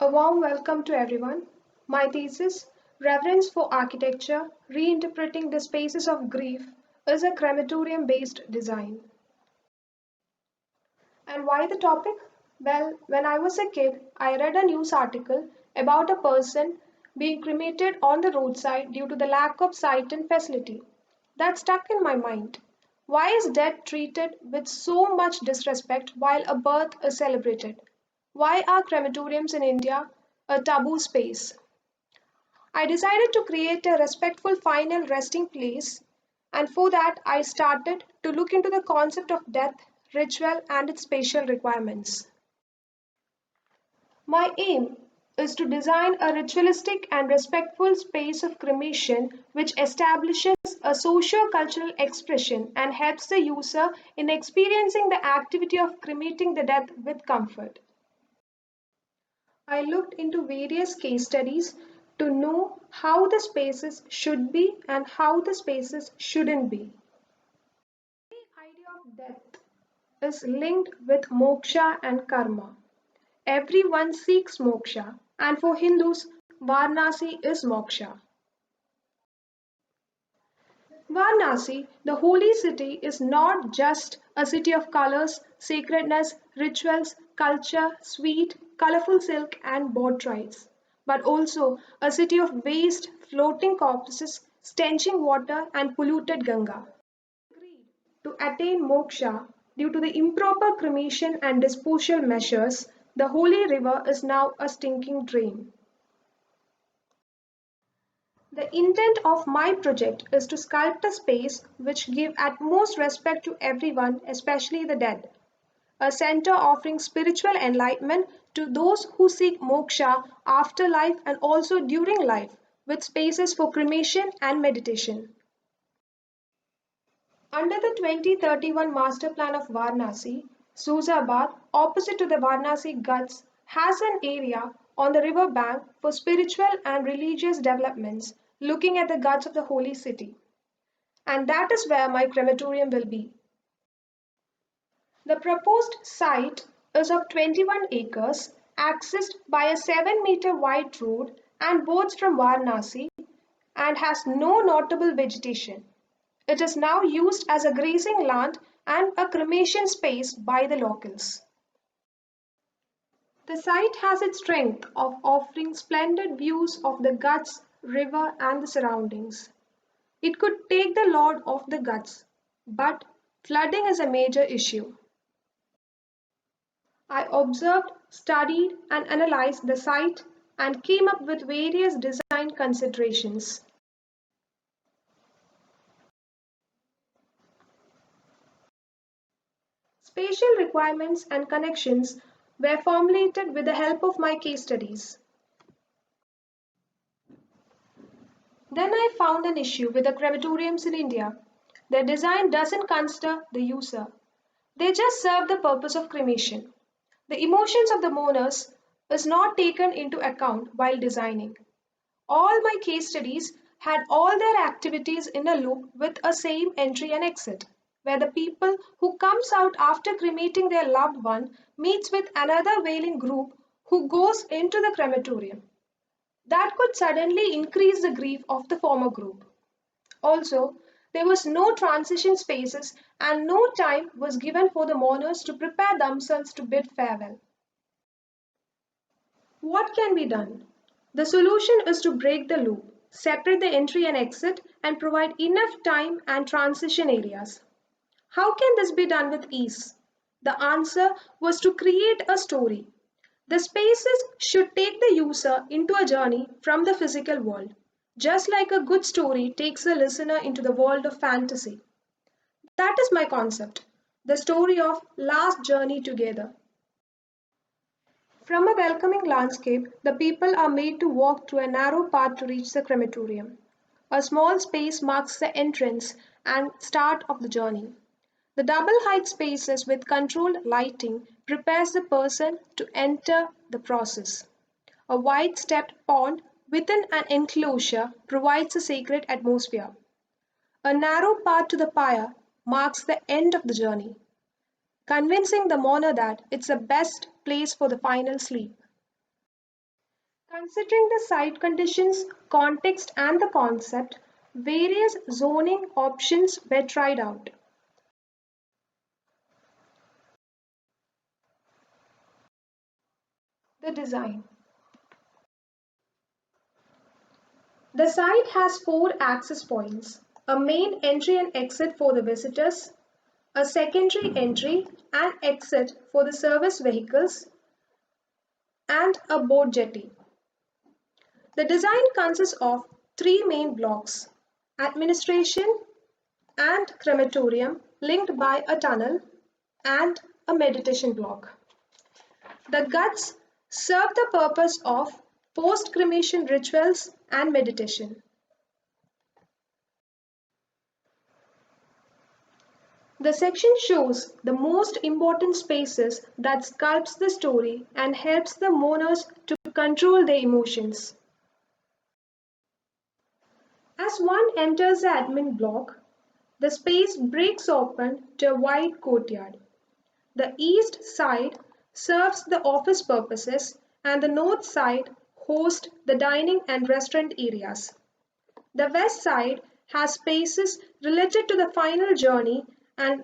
A warm welcome to everyone. My thesis, Reverence for Architecture, Reinterpreting the Spaces of Grief, is a crematorium based design. And why the topic? Well, when I was a kid, I read a news article about a person being cremated on the roadside due to the lack of site and facility. That stuck in my mind. Why is death treated with so much disrespect while a birth is celebrated? Why are crematoriums in India a taboo space? I decided to create a respectful final resting place, and for that, I started to look into the concept of death, ritual, and its spatial requirements. My aim is to design a ritualistic and respectful space of cremation which establishes a socio-cultural expression and helps the user in experiencing the activity of cremating the death with comfort. I looked into various case studies to know how the spaces should be and how the spaces shouldn't be. The idea of death is linked with moksha and karma. Everyone seeks moksha, and for Hindus, Varanasi is moksha. Varanasi, the holy city, is not just a city of colors, sacredness, rituals, culture, sweet, colorful silk, and boat rides, but also a city of waste, floating corpses, stenching water, and polluted Ganga. Agreed to attain moksha due to the improper cremation and disposal measures, the holy river is now a stinking drain. The intent of my project is to sculpt a space which give utmost respect to everyone, especially the dead. A center offering spiritual enlightenment to those who seek moksha after life and also during life, with spaces for cremation and meditation. Under the 2031 Master Plan of Varanasi, Suzabad, opposite to the Varanasi Ghats, has an area on the river bank for spiritual and religious developments, looking at the Ghats of the holy city. And that is where my crematorium will be. The proposed site is of 21 acres, accessed by a 7-meter wide road and boats from Varanasi, and has no notable vegetation. It is now used as a grazing land and a cremation space by the locals. The site has its strength of offering splendid views of the Ghats river and the surroundings. It could take the Lord of the Ghats, but flooding is a major issue. I observed, studied, and analyzed the site and came up with various design considerations. Spatial requirements and connections were formulated with the help of my case studies. Then I found an issue with the crematoriums in India. Their design doesn't consider the user. They just serve the purpose of cremation. The emotions of the mourners is not taken into account while designing. All my case studies had all their activities in a loop with a same entry and exit, where the people who comes out after cremating their loved one meets with another wailing group who goes into the crematorium. That could suddenly increase the grief of the former group. Also, there was no transition spaces and no time was given for the mourners to prepare themselves to bid farewell. What can be done? The solution is to break the loop, separate the entry and exit, and provide enough time and transition areas. How can this be done with ease? The answer was to create a story. The spaces should take the user into a journey from the physical world, just like a good story takes the listener into the world of fantasy. That is my concept, the story of last journey together. From a welcoming landscape, the people are made to walk through a narrow path to reach the crematorium. A small space marks the entrance and start of the journey. The double height spaces with controlled lighting prepares the person to enter the process. A wide stepped pond within an enclosure provides a sacred atmosphere. A narrow path to the pyre marks the end of the journey, convincing the mourner that it's the best place for the final sleep. Considering the site conditions, context, and the concept, various zoning options were tried out. The design. The site has four access points: a main entry and exit for the visitors, a secondary entry and exit for the service vehicles, and a boat jetty. The design consists of three main blocks: administration and crematorium linked by a tunnel, and a meditation block. The Ghats serve the purpose of post cremation rituals and meditation. The section shows the most important spaces that sculpts the story and helps the mourners to control their emotions. As one enters the admin block, the space breaks open to a wide courtyard. The east side serves the office purposes and the north side hosts the dining and restaurant areas. The west side has spaces related to the final journey and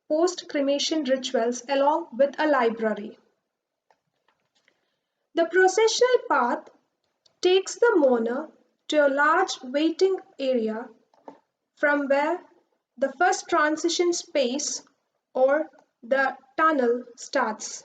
post cremation rituals along with a library. The processional path takes the mourner to a large waiting area from where the first transition space or the tunnel starts.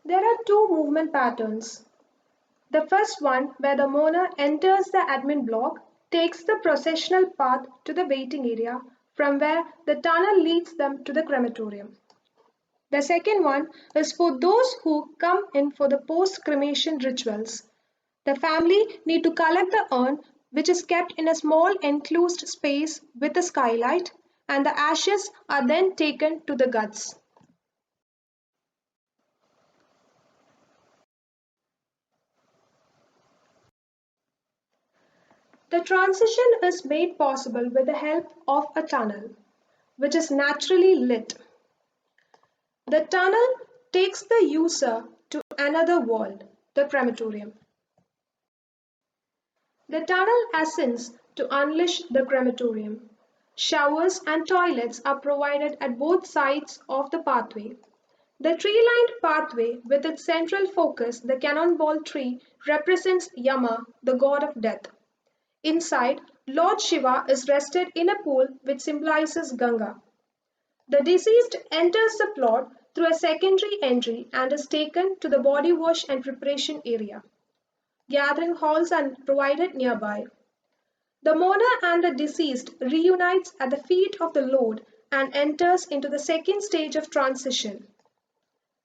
There are two movement patterns. The first one, where the mourner enters the admin block, takes the processional path to the waiting area from where the tunnel leads them to the crematorium. The second one is for those who come in for the post cremation rituals. The family need to collect the urn, which is kept in a small enclosed space with a skylight, and the ashes are then taken to the guts. The transition is made possible with the help of a tunnel, which is naturally lit. The tunnel takes the user to another world, the crematorium. The tunnel ascends to unleash the crematorium. Showers and toilets are provided at both sides of the pathway. The tree-lined pathway with its central focus, the cannonball tree, represents Yama, the god of death. Inside, Lord Shiva is rested in a pool which symbolizes Ganga. The deceased enters the plot through a secondary entry and is taken to the body wash and preparation area. Gathering halls are provided nearby. The mourner and the deceased reunites at the feet of the Lord and enters into the second stage of transition.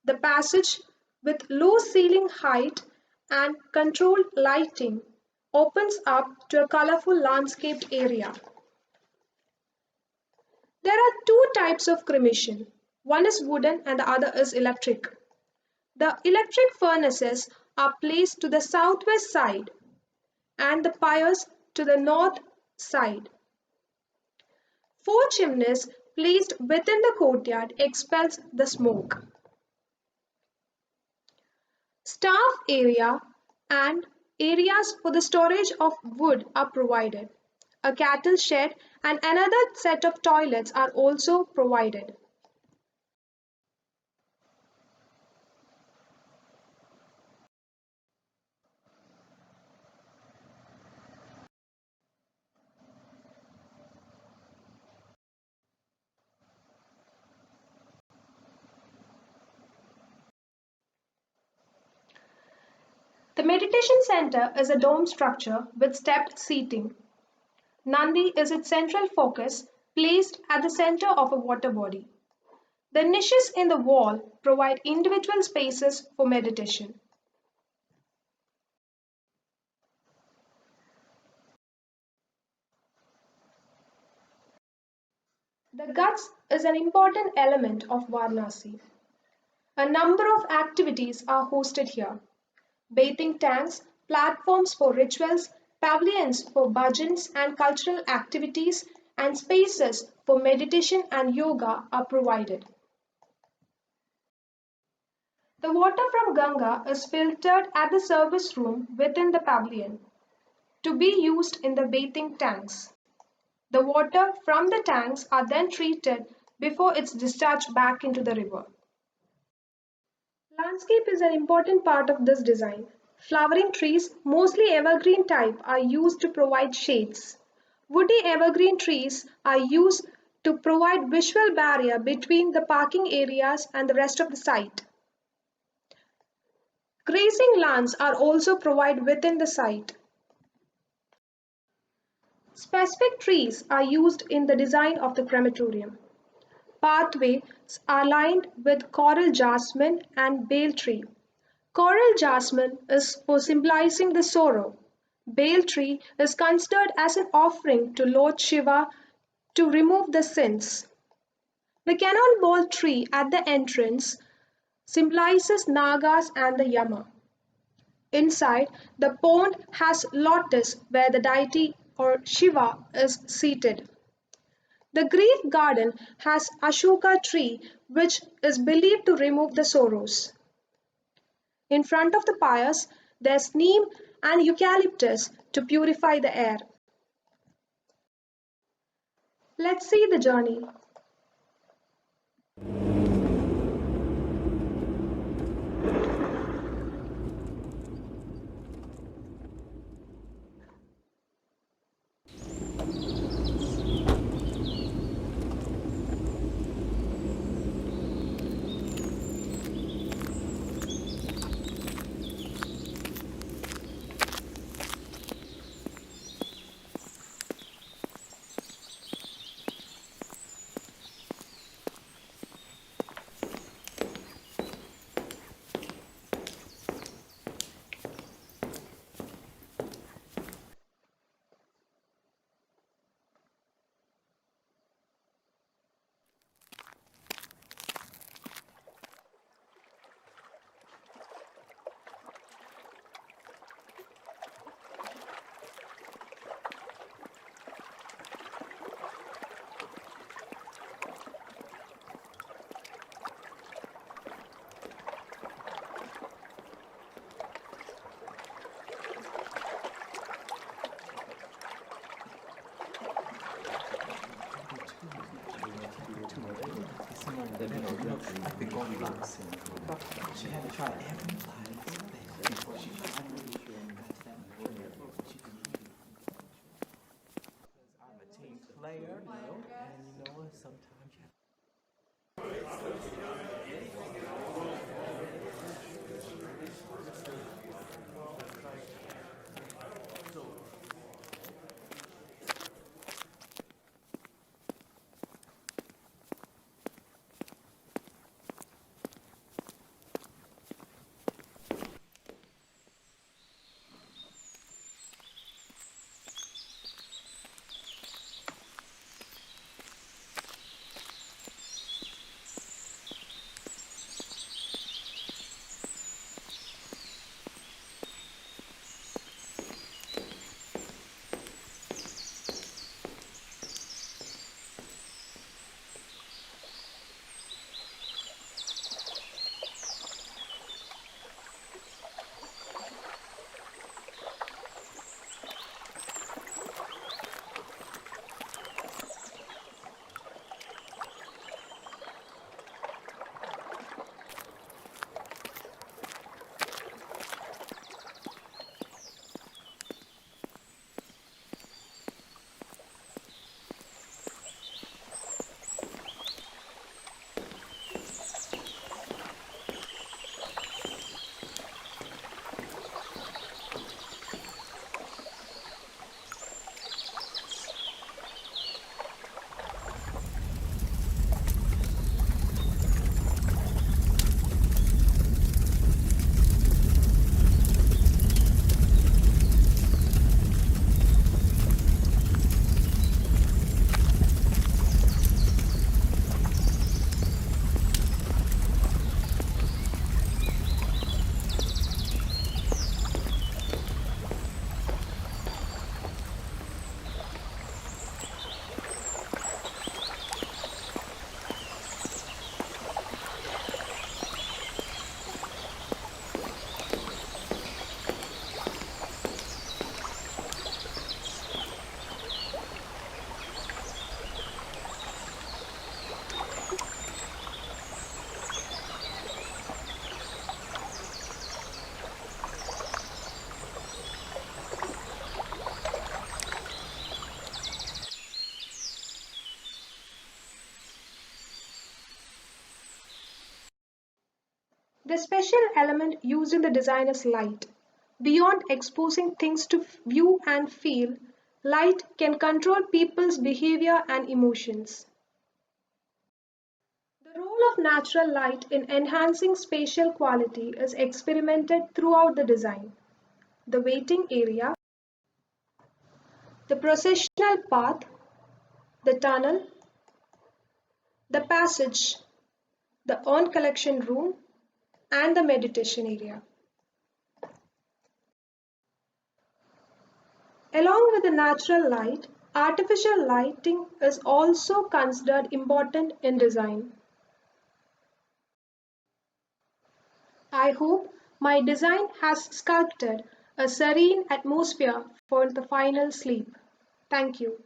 The passage, with low ceiling height and controlled lighting, opens up to a colorful landscaped area. There are two types of cremation. One is wooden and the other is electric. The electric furnaces are placed to the southwest side and the pyres to the north side. Four chimneys placed within the courtyard expels the smoke. Staff area and areas for the storage of wood are provided. A cattle shed and another set of toilets are also provided. The meditation center is a dome structure with stepped seating. Nandi is its central focus, placed at the center of a water body. The niches in the wall provide individual spaces for meditation. The Ghats is an important element of Varanasi. A number of activities are hosted here: bathing tanks, platforms for rituals, pavilions for bhajans and cultural activities, and spaces for meditation and yoga are provided. The water from Ganga is filtered at the service room within the pavilion to be used in the bathing tanks. The water from the tanks are then treated before it's discharged back into the river. Landscape is an important part of this design. Flowering trees, mostly evergreen type, are used to provide shades. Woody evergreen trees are used to provide visual barrier between the parking areas and the rest of the site. Grazing lands are also provided within the site. Specific trees are used in the design of the crematorium. Pathways are lined with coral jasmine and bale tree. Coral jasmine is for symbolizing the sorrow. Bale tree is considered as an offering to Lord Shiva to remove the sins. The cannonball tree at the entrance symbolizes Nagas and the Yama. Inside, the pond has lotus where the deity or Shiva is seated. The grief garden has Ashoka tree which is believed to remove the sorrows. In front of the pyres, there's neem and eucalyptus to purify the air. Let's see the journey. She had to try every before she tried. I'm a team player, and sometimes you have The special element used in the design is light. Beyond exposing things to view and feel, light can control people's behavior and emotions. The role of natural light in enhancing spatial quality is experimented throughout the design. The waiting area, the processional path, the tunnel, the passage, the urn collection room, and the meditation area. Along with the natural light, artificial lighting is also considered important in design. I hope my design has sculpted a serene atmosphere for the final sleep. Thank you.